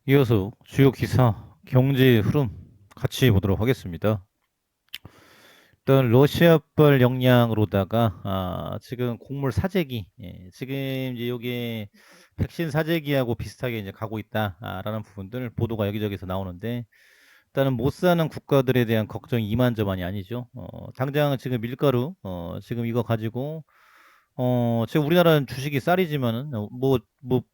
이어서 주요 기사, 경제 흐름 같이 보도록 하겠습니다. 일단 러시아발 역량으로다가 지금 곡물 사재기, 지금 이제 요게 백신 사재기하고 비슷하게 이제 가고 있다라는 부분들 보도가 여기저기서 나오는데 일단은 못 사는 국가들에 대한 걱정이 이만저만이 아니죠. 당장 지금 밀가루, 지금 이거 가지고 지금 우리나라는 주식이 쌀이지만은 뭐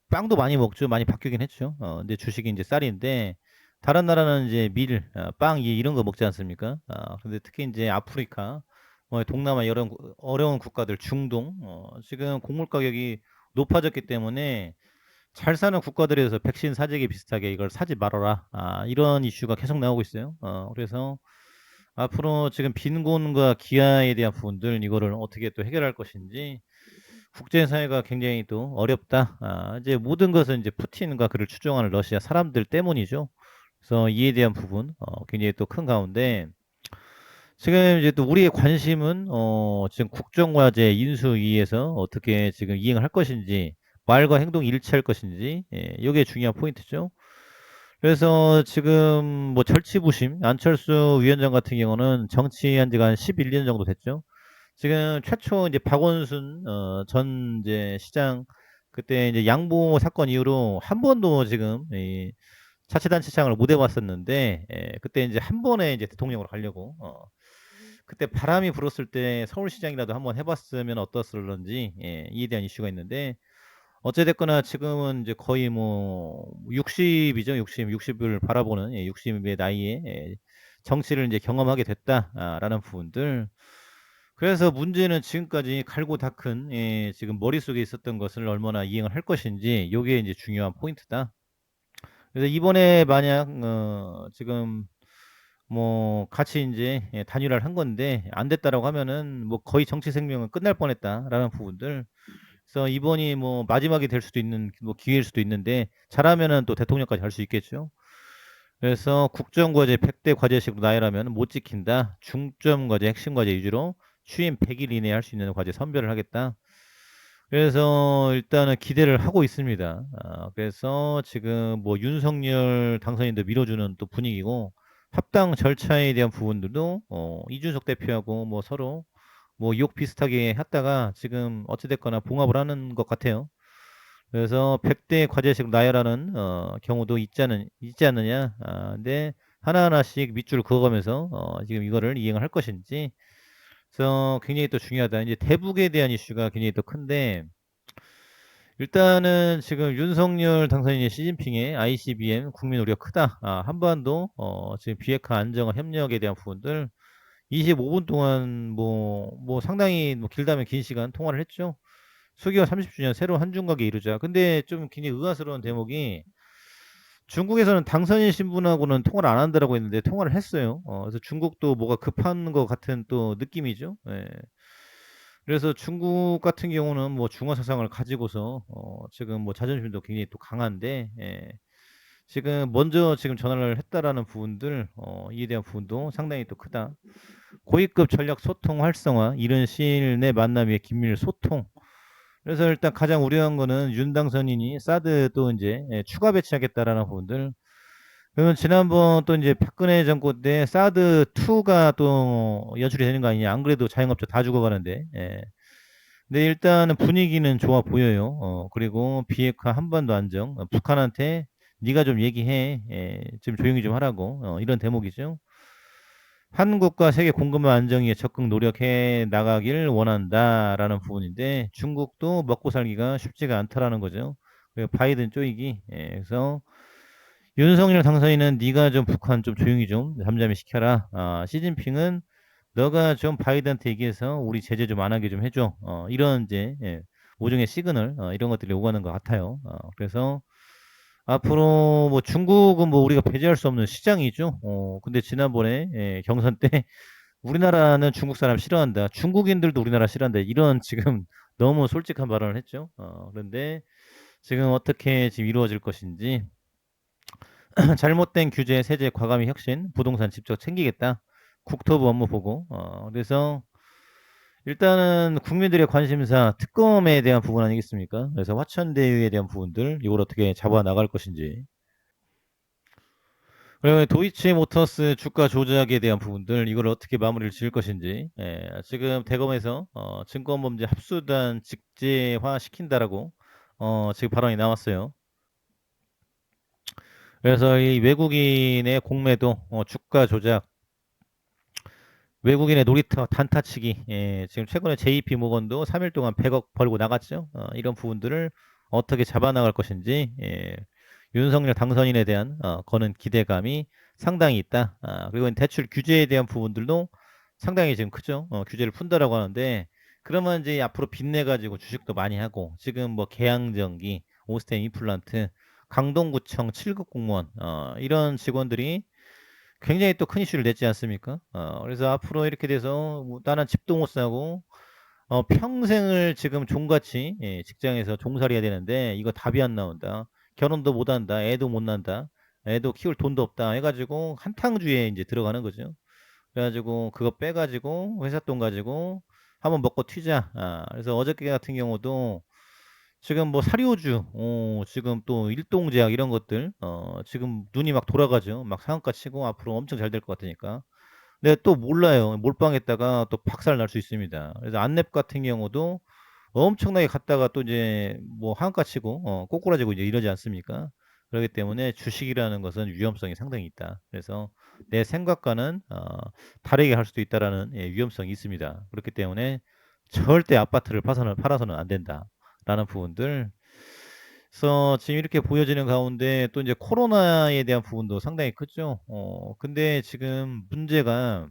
빵도 많이 먹죠. 많이 바뀌긴 했죠. 근데 주식이 이제 쌀인데 다른 나라는 이제 밀, 빵 이런 거 먹지 않습니까? 근데 특히 이제 아프리카, 뭐 동남아 이런 어려운 국가들, 중동, 지금 곡물 가격이 높아졌기 때문에 잘 사는 국가들에서 백신 사재기 비슷하게 이걸 사지 말아라. 이런 이슈가 계속 나오고 있어요. 그래서 앞으로 지금 빈곤과 기아에 대한 부분들 이거를 어떻게 또 해결할 것인지 국제사회가 굉장히 또 어렵다. 이제 모든 것은 이제 푸틴과 그를 추종하는 러시아 사람들 때문이죠. 그래서 이에 대한 부분 굉장히 또 큰 가운데 지금 이제 또 우리의 관심은 지금 국정과제 인수위에서 어떻게 지금 이행을 할 것인지 말과 행동이 일치할 것인지 이게 중요한 포인트죠. 그래서 지금 뭐 절치부심 안철수 위원장 같은 경우는 정치한 지가 한 11년 정도 됐죠. 지금 최초 이제 박원순 전 이제 시장 그때 이제 양보 사건 이후로 한 번도 지금 이 자치단체장을 못 해봤었는데 그때 이제 한 번에 이제 대통령으로 가려고 그때 바람이 불었을 때 서울시장이라도 한번 해봤으면 어떻을런지 이에 대한 이슈가 있는데 어찌됐거나 지금은 이제 거의 뭐 60이죠. 60을 바라보는 60의 나이에 정치를 이제 경험하게 됐다라는 부분들. 그래서 문제는 지금까지 갈고 닦은 지금 머릿속에 있었던 것을 얼마나 이행을 할 것인지 요게 이제 중요한 포인트다. 그래서 이번에 만약 지금 뭐 같이 인제 단일화를 한 건데 안 됐다라고 하면은 뭐 거의 정치 생명은 끝날 뻔했다라는 부분들. 그래서 이번이 뭐 마지막이 될 수도 있는 뭐 기회일 수도 있는데 잘하면은 또 대통령까지 갈 수 있겠죠. 그래서 국정과제 100대 과제식으로 나열하면 못 지킨다. 중점 과제, 핵심 과제 위주로 취임 100일 이내에 할 수 있는 과제 선별을 하겠다. 그래서 일단은 기대를 하고 있습니다. 그래서 지금 뭐 윤석열 당선인도 밀어주는 또 분위기고 합당 절차에 대한 부분들도 이준석 대표하고 뭐 서로 뭐 욕 비슷하게 했다가 지금 어찌됐거나 봉합을 하는 것 같아요. 그래서 100대 과제식 나열하는 경우도 있지 않느냐. 근데 하나하나씩 밑줄을 그어가면서 지금 이거를 이행을 할 것인지. 그래서 굉장히 또 중요하다. 이제 대북에 대한 이슈가 굉장히 또 큰데 일단은 지금 윤석열 당선인의 시진핑의 ICBM 국민 우려가 크다. 한반도 지금 비핵화 안정화 협력에 대한 부분들 25분 동안 뭐 상당히 뭐 길다면 긴 시간 통화를 했죠. 수기와 30주년 새로운 한중관계 이루자. 근데 좀 굉장히 의아스러운 대목이 중국에서는 당선인 신분하고는 통화를 안 한다라고 했는데 통화를 했어요. 그래서 중국도 뭐가 급한 것 같은 또 느낌이죠. 예. 그래서 중국 같은 경우는 뭐 중화 사상을 가지고서 지금 뭐 자존심도 굉장히 또 강한데 지금 먼저 지금 전화를 했다라는 부분들 이에 대한 부분도 상당히 또 크다. 고위급 전략 소통 활성화 이른 시일 내 만남 위에 긴밀 소통. 그래서 일단 가장 우려한 거는 윤 당선인이 사드 또 이제 추가 배치하겠다라는 부분들. 그러면 지난번 또 이제 박근혜 정권 때 사드 2가 또 연출이 되는 거 아니냐. 안 그래도 자영업자 다 죽어가는데. 근데 일단은 분위기는 좋아 보여요. 그리고 비핵화 한반도 안정. 북한한테 네가 좀 얘기해. 좀 조용히 좀 하라고. 이런 대목이죠. 한국과 세계 공급망 안정에 적극 노력해 나가길 원한다라는 부분인데 중국도 먹고 살기가 쉽지가 않다라는 거죠. 바이든 쪼이기. 그래서 윤석열 당선인은 네가 좀 북한 좀 조용히 좀 잠잠히 시켜라. 시진핑은 너가 좀 바이든한테 얘기해서 우리 제재 좀 안 하게 좀 해줘. 이런 이제 모종의 시그널 이런 것들이 오가는 것 같아요. 그래서 앞으로 뭐 중국은 뭐 우리가 배제할 수 없는 시장이죠. 근데 지난번에 경선 때 우리나라는 중국 사람 싫어한다. 중국인들도 우리나라 싫어한다. 이런 지금 너무 솔직한 발언을 했죠. 그런데 지금 어떻게 지금 이루어질 것인지 잘못된 규제, 세제, 과감히 혁신, 부동산 직접 챙기겠다. 국토부 업무 보고. 그래서 일단은 국민들의 관심사 특검에 대한 부분 아니겠습니까? 그래서 화천대유에 대한 부분들 이걸 어떻게 잡아 나갈 것인지. 그러면 도이치모터스 주가 조작에 대한 부분들 이걸 어떻게 마무리를 지을 것인지 지금 대검에서 증권범죄 합수단 직제화 시킨다라고 지금 발언이 나왔어요. 그래서 이 외국인의 공매도 주가 조작 외국인의 놀이터 단타치기 지금 최근에 JP 모건도 3일 동안 100억 벌고 나갔죠. 이런 부분들을 어떻게 잡아나갈 것인지 윤석열 당선인에 대한 거는 기대감이 상당히 있다. 그리고 대출 규제에 대한 부분들도 상당히 지금 크죠. 규제를 푼다라고 하는데 그러면 이제 앞으로 빚내 가지고 주식도 많이 하고 지금 뭐 계양전기, 오스템 임플란트, 강동구청 7급 공무원 이런 직원들이 굉장히 또 큰 이슈를 냈지 않습니까? 그래서 앞으로 이렇게 돼서 뭐 나는 집도 못 사고 평생을 지금 종같이 직장에서 종살이해야 되는데 이거 답이 안 나온다. 결혼도 못 한다. 애도 못 난다. 애도 키울 돈도 없다. 해가지고 한탕주의에 이제 들어가는 거죠. 그래가지고 그거 빼가지고 회사 돈 가지고 한번 먹고 튀자. 그래서 어저께 같은 경우도 지금 뭐 사료주, 지금 또 일동제약 이런 것들, 지금 눈이 막 돌아가죠. 막 상한가 치고 앞으로 엄청 잘 될 것 같으니까. 근데 또 몰라요. 몰빵했다가 또 박살 날 수 있습니다. 그래서 안랩 같은 경우도 엄청나게 갔다가 또 이제 뭐 하한가 치고, 꼬꾸라지고 이제 이러지 않습니까? 그렇기 때문에 주식이라는 것은 위험성이 상당히 있다. 그래서 내 생각과는 다르게 할 수도 있다라는 위험성이 있습니다. 그렇기 때문에 절대 아파트를 팔아서는 안 된다라는 부분들. 그래서 지금 이렇게 보여지는 가운데 또 이제 코로나에 대한 부분도 상당히 크죠. 근데 지금 문제가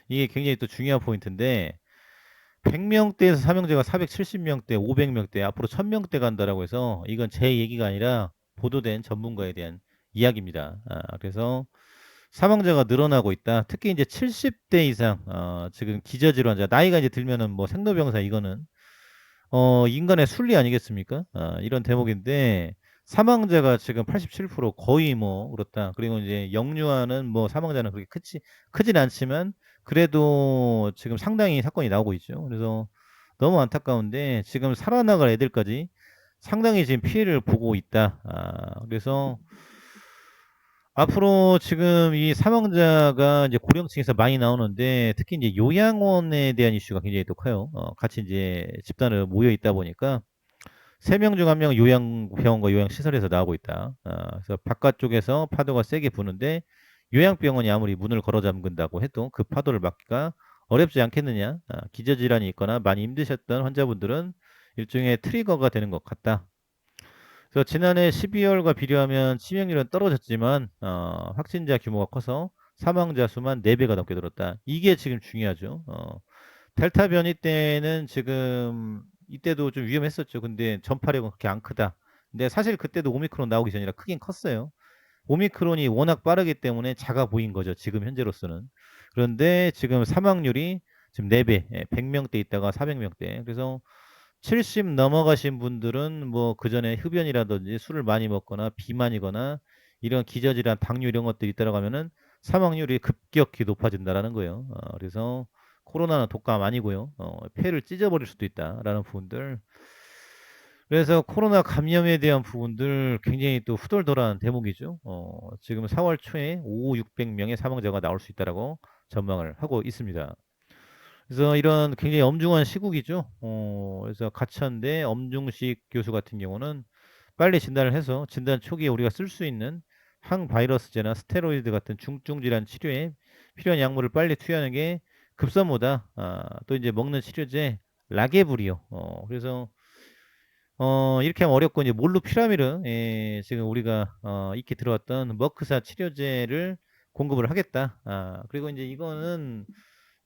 이게 굉장히 또 중요한 포인트인데 100명대에서 사명제가 470명대, 500명대, 앞으로 1000명대 간다라고 해서 이건 제 얘기가 아니라 보도된 전문가에 대한 이야기입니다. 그래서 사망자가 늘어나고 있다. 특히 이제 70대 이상 지금 기저질환자 나이가 이제 들면은 뭐 생로병사 이거는 인간의 순리 아니겠습니까? 이런 대목인데 사망자가 지금 87% 거의 뭐 그렇다. 그리고 이제 영유아는 뭐 사망자는 그렇게 크진 않지만 그래도 지금 상당히 사건이 나오고 있죠. 그래서 너무 안타까운데 지금 살아나갈 애들까지 상당히 지금 피해를 보고 있다. 그래서 앞으로 지금 이 사망자가 이제 고령층에서 많이 나오는데 특히 이제 요양원에 대한 이슈가 굉장히 또 커요. 같이 이제 집단으로 모여 있다 보니까 3명 중 1명은 요양병원과 요양시설에서 나오고 있다. 그래서 바깥쪽에서 파도가 세게 부는데 요양병원이 아무리 문을 걸어 잠근다고 해도 그 파도를 막기가 어렵지 않겠느냐. 기저질환이 있거나 많이 힘드셨던 환자분들은 일종의 트리거가 되는 것 같다. 그래서 지난해 12월과 비교하면 치명률은 떨어졌지만 확진자 규모가 커서 사망자 수만 4배가 넘게 늘었다. 이게 지금 중요하죠. 델타 변이 때는 지금 이때도 좀 위험했었죠. 근데 전파력은 그렇게 안 크다. 근데 사실 그때도 오미크론 나오기 전이라 크긴 컸어요. 오미크론이 워낙 빠르기 때문에 작아 보인 거죠. 지금 현재로서는. 그런데 지금 사망률이 지금 4배, 100명대 있다가 400명대. 그래서 70 넘어가신 분들은 뭐 그전에 흡연이라든지 술을 많이 먹거나 비만이거나 이런 기저질환, 당뇨 이런 것들이 있다라고 하면은 사망률이 급격히 높아진다라는 거예요. 그래서 코로나는 독감 아니고요. 폐를 찢어버릴 수도 있다라는 부분들. 그래서 코로나 감염에 대한 부분들 굉장히 또 후덜덜한 대목이죠. 지금 4월 초에 5, 600명의 사망자가 나올 수 있다라고 전망을 하고 있습니다. 그래서 이런 굉장히 엄중한 시국이죠. 그래서 가천대 엄중식 교수 같은 경우는 빨리 진단을 해서 진단 초기에 우리가 쓸 수 있는 항바이러스제나 스테로이드 같은 중증 질환 치료에 필요한 약물을 빨리 투여하는 게 급선무다. 또 이제 먹는 치료제 라게브리오. 그래서 이렇게 하면 어렵고 이제 몰루피라미르 지금 우리가 익히 들어왔던 머크사 치료제를 공급을 하겠다. 그리고 이제 이거는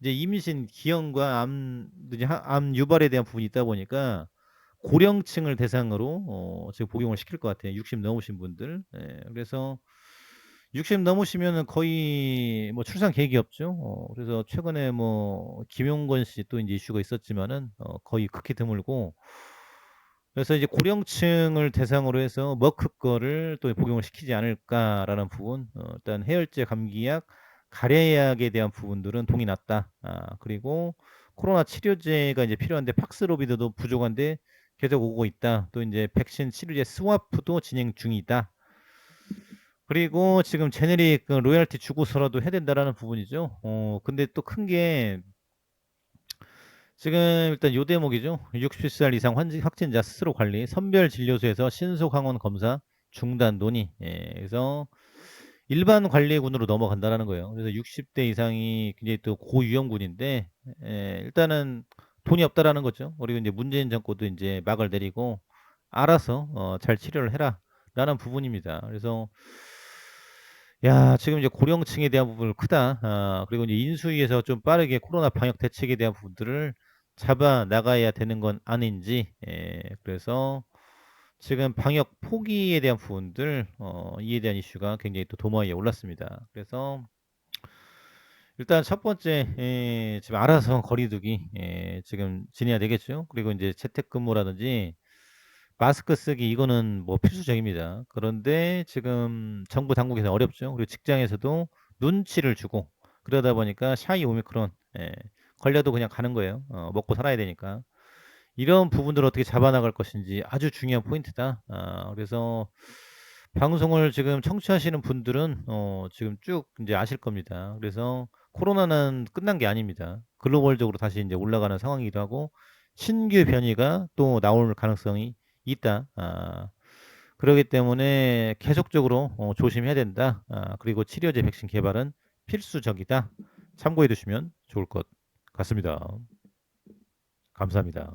이제 임신 기형과 암 유발에 대한 부분이 있다 보니까 고령층을 대상으로 지금 복용을 시킬 것 같아요. 60 넘으신 분들. 그래서 60 넘으시면은 거의 뭐 출산 계획이 없죠. 그래서 최근에 뭐 김용건 씨 또 이제 이슈가 있었지만은 거의 극히 드물고 그래서 이제 고령층을 대상으로 해서 머크 거를 또 복용을 시키지 않을까라는 부분. 일단 해열제, 감기약, 가래약에 대한 부분들은 동이 났다. 그리고 코로나 치료제가 이제 필요한데 팍스로비드도 부족한데 계속 오고 있다. 또 이제 백신 치료제 스와프도 진행 중이다. 그리고 지금 제네릭 그 로열티 주고서라도 해야 된다라는 부분이죠. 근데 또 큰 게 지금 일단 요 대목이죠. 60살 이상 확진자 스스로 관리, 선별 진료소에서 신속 항원 검사 중단 논의. 예, 그래서 일반 관리군으로 넘어간다라는 거예요. 그래서 60대 이상이 굉장히 또 고위험군인데, 예, 일단은 돈이 없다라는 거죠. 그리고 이제 문재인 정권도 이제 막을 내리고 알아서 잘 치료를 해라라는 부분입니다. 그래서 야, 지금 이제 고령층에 대한 부분을 크다. 그리고 이제 인수위에서 좀 빠르게 코로나 방역 대책에 대한 부분들을 잡아 나가야 되는 건 아닌지. 예, 그래서 지금 방역 포기에 대한 부분들, 이에 대한 이슈가 굉장히 또 도마 위에 올랐습니다. 그래서 일단 첫 번째, 예, 지금 알아서 거리두기, 예, 지금 지내야 되겠죠. 그리고 이제 재택근무라든지 마스크 쓰기 이거는 뭐 필수적입니다. 그런데 지금 정부 당국에서 어렵죠. 그리고 직장에서도 눈치를 주고 그러다 보니까 샤이 오미크론, 예, 걸려도 그냥 가는 거예요. 먹고 살아야 되니까. 이런 부분들을 어떻게 잡아나갈 것인지 아주 중요한 포인트다. 그래서 방송을 지금 청취하시는 분들은 지금 쭉 이제 아실 겁니다. 그래서 코로나는 끝난 게 아닙니다. 글로벌적으로 다시 이제 올라가는 상황이기도 하고 신규 변이가 또 나올 가능성이 있다. 그렇기 때문에 계속적으로 조심해야 된다. 그리고 치료제 백신 개발은 필수적이다. 참고해 두시면 좋을 것 같습니다. 감사합니다.